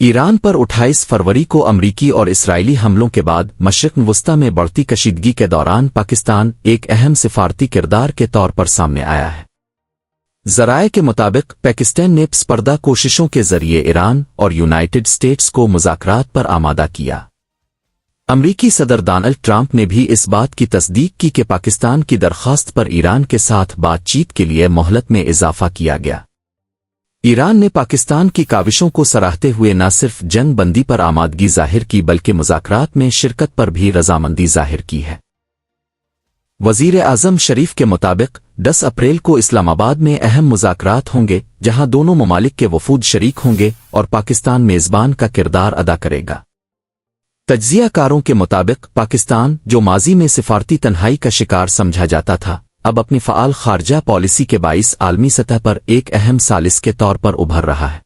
ایران پر 28 فروری کو امریکی اور اسرائیلی حملوں کے بعد مشرق وسطی میں بڑھتی کشیدگی کے دوران پاکستان ایک اہم سفارتی کردار کے طور پر سامنے آیا ہے۔ ذرائع کے مطابق پاکستان نے پسپردہ کوششوں کے ذریعے ایران اور یونائیٹڈ اسٹیٹس کو مذاکرات پر آمادہ کیا۔ امریکی صدر ڈونلڈ ٹرمپ نے بھی اس بات کی تصدیق کی کہ پاکستان کی درخواست پر ایران کے ساتھ بات چیت کے لیے مہلت میں اضافہ کیا گیا۔ ایران نے پاکستان کی کاوشوں کو سراہتے ہوئے نہ صرف جنگ بندی پر آمادگی ظاہر کی بلکہ مذاکرات میں شرکت پر بھی رضامندی ظاہر کی ہے۔ وزیر اعظم شریف کے مطابق 10 اپریل کو اسلام آباد میں اہم مذاکرات ہوں گے جہاں دونوں ممالک کے وفود شریک ہوں گے اور پاکستان میزبان کا کردار ادا کرے گا۔ تجزیہ کاروں کے مطابق پاکستان جو ماضی میں سفارتی تنہائی کا شکار سمجھا جاتا تھا اب اپنی فعال خارجہ پالیسی کے باعث عالمی سطح پر ایک اہم ثالث کے طور پر ابھر رہا ہے۔